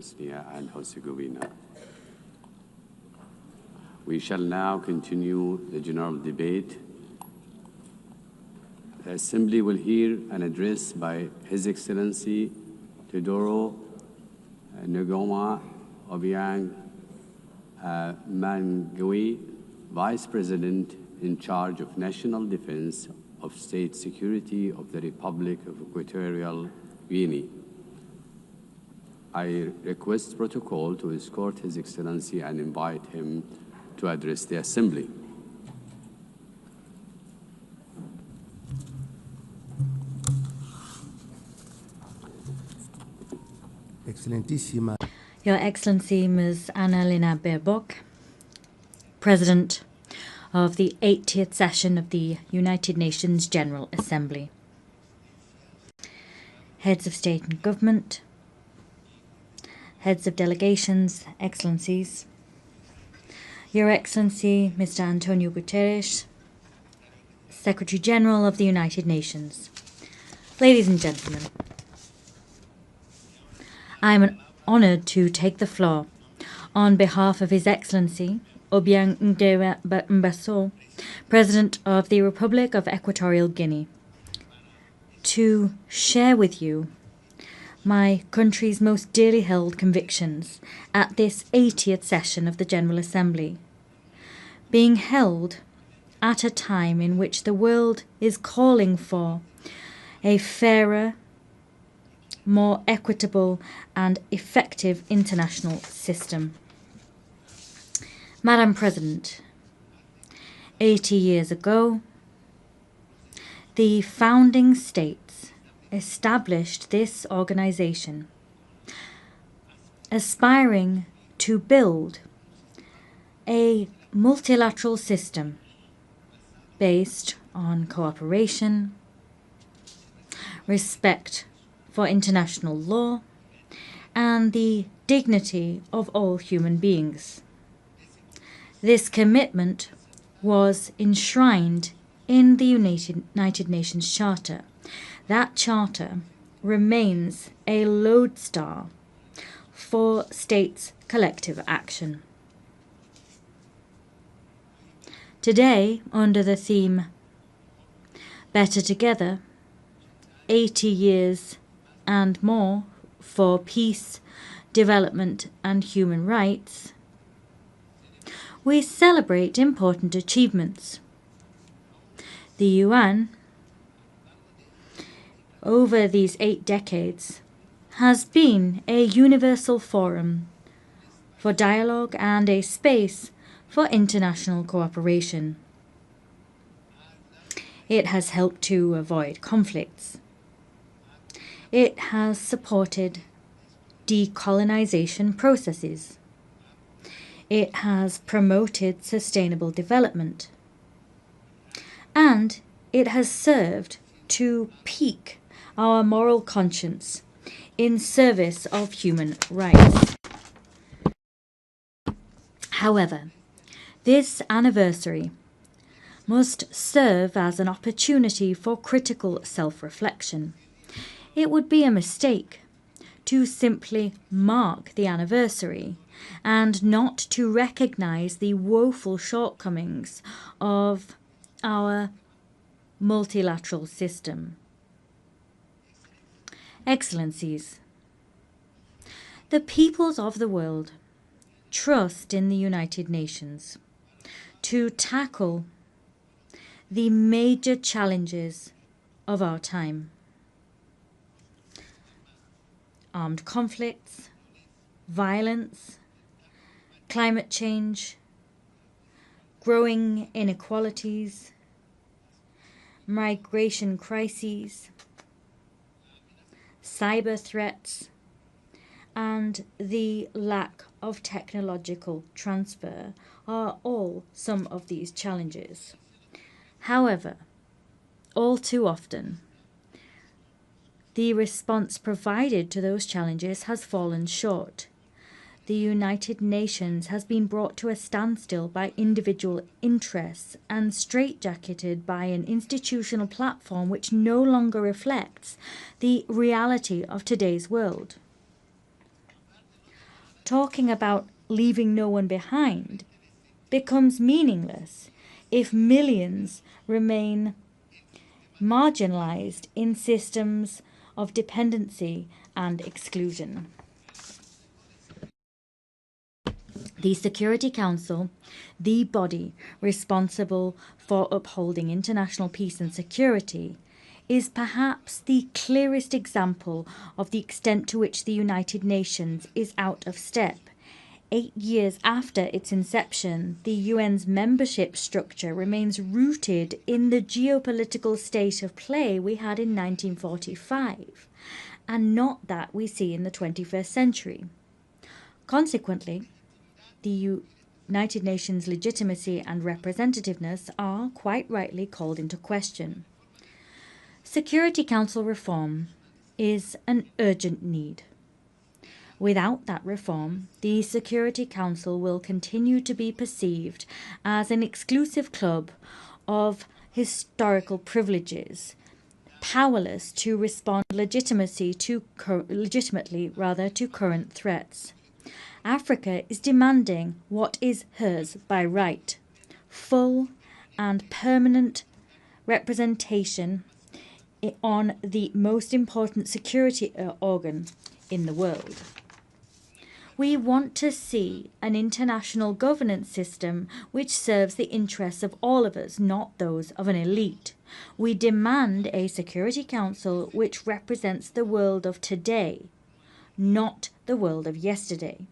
Bosnia and Herzegovina. We shall now continue the general debate. The Assembly will hear an address by His Excellency Teodoro Ngoma Obiang Mangui, Vice President in charge of National Defense of State Security of the Republic of Equatorial Guinea. I request protocol to escort His Excellency and invite him to address the Assembly. Excelentissima. Your Excellency, Ms. Annalena Baerbock, President of the 80th session of the United Nations General Assembly, Heads of State and Government, Heads of Delegations, Excellencies, Your Excellency, Mr. Antonio Guterres, Secretary General of the United Nations, ladies and gentlemen, I am honoured to take the floor on behalf of His Excellency Obiang Mbaso, President of the Republic of Equatorial Guinea, to share with you my country's most dearly held convictions at this 80th session of the General Assembly, being held at a time in which the world is calling for a fairer, more equitable and effective international system. Madam President, 80 years ago, the founding states established this organization, aspiring to build a multilateral system based on cooperation, respect for international law, and the dignity of all human beings. This commitment was enshrined in the United Nations Charter. That charter remains a lodestar for states' collective action. Today, under the theme Better Together, 80 years and more for peace, development and human rights, we celebrate important achievements. The UN, over these 8 decades, has been a universal forum for dialogue and a space for international cooperation. It has helped to avoid conflicts. It has supported decolonization processes. It has promoted sustainable development. And it has served to pique our moral conscience in service of human rights. However, this anniversary must serve as an opportunity for critical self-reflection. It would be a mistake to simply mark the anniversary and not to recognize the woeful shortcomings of our multilateral system. Excellencies, the peoples of the world trust in the United Nations to tackle the major challenges of our time. Armed conflicts, violence, climate change, growing inequalities, migration crises, cyber threats, and the lack of technological transfer are all some of these challenges. However, all too often, the response provided to those challenges has fallen short. The United Nations has been brought to a standstill by individual interests and straitjacketed by an institutional platform which no longer reflects the reality of today's world. talking about leaving no one behind becomes meaningless if millions remain marginalized in systems of dependency and exclusion. The Security Council, the body responsible for upholding international peace and security, is perhaps the clearest example of the extent to which the United Nations is out of step. 8 years after its inception, the UN's membership structure remains rooted in the geopolitical state of play we had in 1945, and not that we see in the 21st century. Consequently, the United Nations' legitimacy and representativeness are quite rightly called into question. Security Council reform is an urgent need. Without that reform, the Security Council will continue to be perceived as an exclusive club of historical privileges, powerless to respond legitimately to current threats. Africa is demanding what is hers by right: full and permanent representation on the most important security organ in the world. We want to see an international governance system which serves the interests of all of us, not those of an elite. We demand a Security Council which represents the world of today, not the world of yesterday.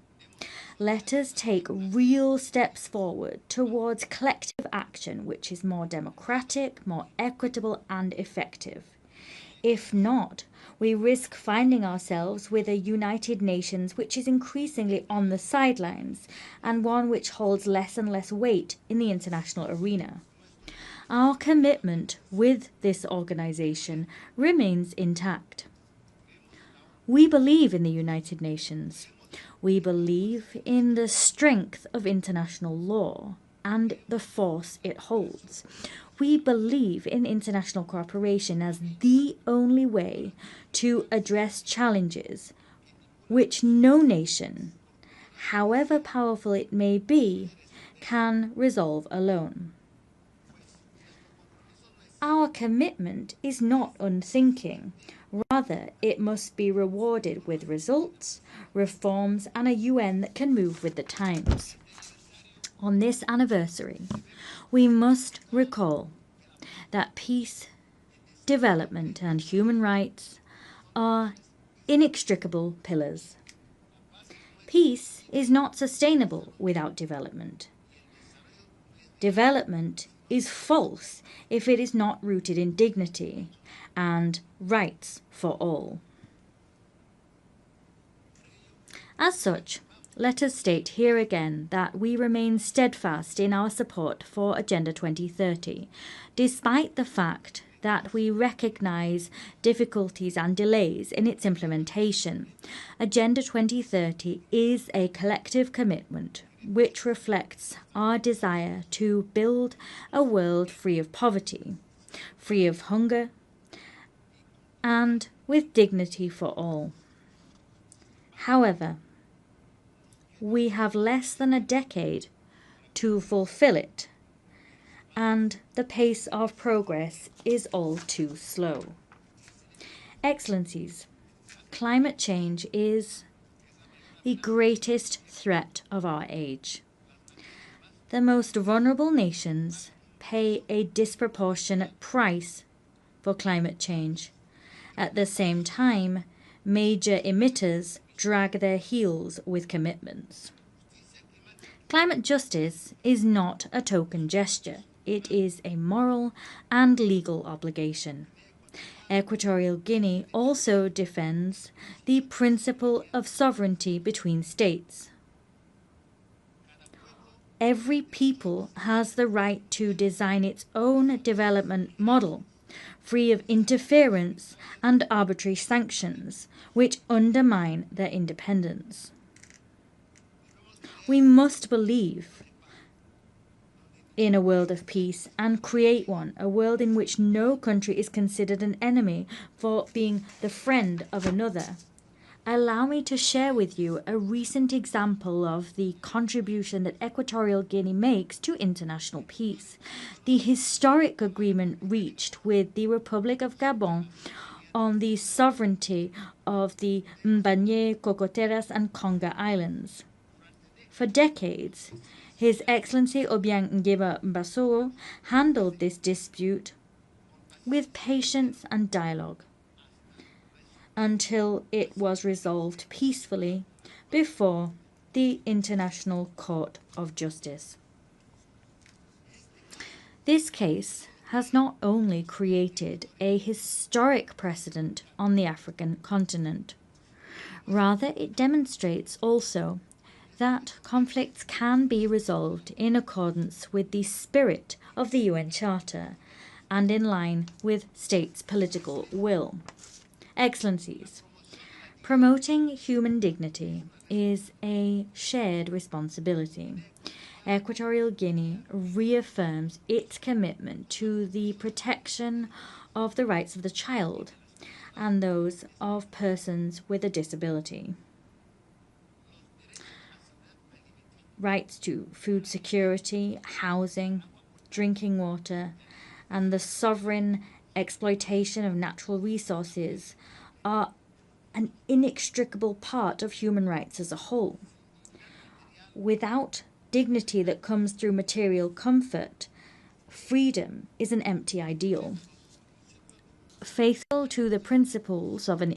Let us take real steps forward towards collective action which is more democratic, more equitable and effective. If not, we risk finding ourselves with a United Nations which is increasingly on the sidelines and one which holds less and less weight in the international arena. Our commitment with this organization remains intact. We believe in the United Nations. We believe in the strength of international law and the force it holds. We believe in international cooperation as the only way to address challenges which no nation, however powerful it may be, can resolve alone. Our commitment is not unthinking. Rather, it must be rewarded with results, reforms, and a UN that can move with the times. On this anniversary, we must recall that peace, development, and human rights are inextricable pillars. Peace is not sustainable without development. Development is false if it is not rooted in dignity and rights for all. As such, let us state here again that we remain steadfast in our support for Agenda 2030, despite the fact that we recognize difficulties and delays in its implementation. Agenda 2030 is a collective commitment which reflects our desire to build a world free of poverty, free of hunger, and with dignity for all. However, we have less than a decade to fulfill it, and the pace of progress is all too slow. Excellencies, climate change is the greatest threat of our age. The most vulnerable nations pay a disproportionate price for climate change. At the same time, major emitters drag their heels with commitments. Climate justice is not a token gesture. It is a moral and legal obligation. Equatorial Guinea also defends the principle of sovereignty between states. Every people has the right to design its own development model, free of interference and arbitrary sanctions, which undermine their independence. We must believe in a world of peace and create one, a world in which no country is considered an enemy for being the friend of another, allow me to share with you a recent example of the contribution that Equatorial Guinea makes to international peace. The historic agreement reached with the Republic of Gabon on the sovereignty of the Mbanye, Cocoteras, and Conga Islands. For decades, His Excellency Obiang Nguema Mbasogo handled this dispute with patience and dialogue until it was resolved peacefully before the International Court of Justice. This case has not only created a historic precedent on the African continent, rather it demonstrates also that conflicts can be resolved in accordance with the spirit of the UN Charter and in line with states' political will. Excellencies, promoting human dignity is a shared responsibility. Equatorial Guinea reaffirms its commitment to the protection of the rights of the child and those of persons with a disability. Rights to food security, housing, drinking water, and the sovereign exploitation of natural resources are an inextricable part of human rights as a whole. Without dignity that comes through material comfort, freedom is an empty ideal. Faithful to the principles of an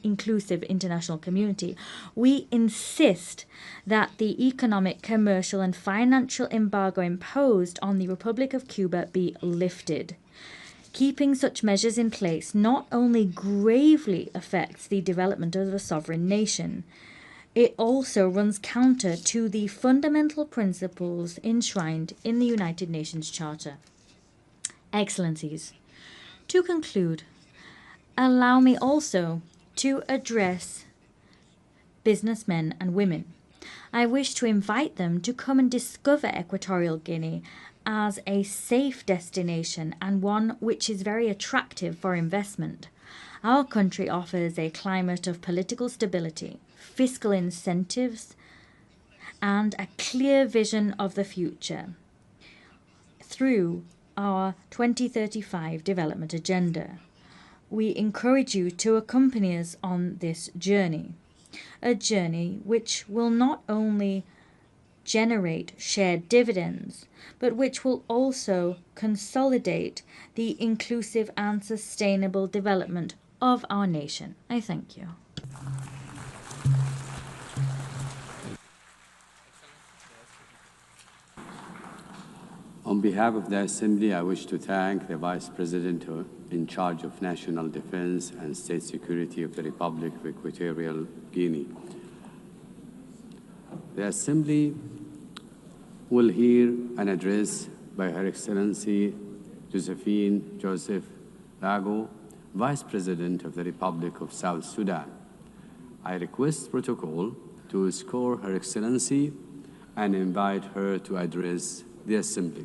inclusive international community, we insist that the economic, commercial, and financial embargo imposed on the Republic of Cuba be lifted. Keeping such measures in place not only gravely affects the development of a sovereign nation, it also runs counter to the fundamental principles enshrined in the United Nations Charter. Excellencies, to conclude, allow me also to address businessmen and women. I wish to invite them to come and discover Equatorial Guinea as a safe destination and one which is very attractive for investment. Our country offers a climate of political stability, fiscal incentives, and a clear vision of the future through our 2035 development agenda. We encourage you to accompany us on this journey, a journey which will not only generate shared dividends, but which will also consolidate the inclusive and sustainable development of our nation. I thank you. On behalf of the Assembly, I wish to thank the Vice President in charge of National Defense and State Security of the Republic of Equatorial Guinea. The Assembly will hear an address by Her Excellency Josephine Joseph Lago, Vice President of the Republic of South Sudan. I request protocol to escort Her Excellency and invite her to address the Assembly.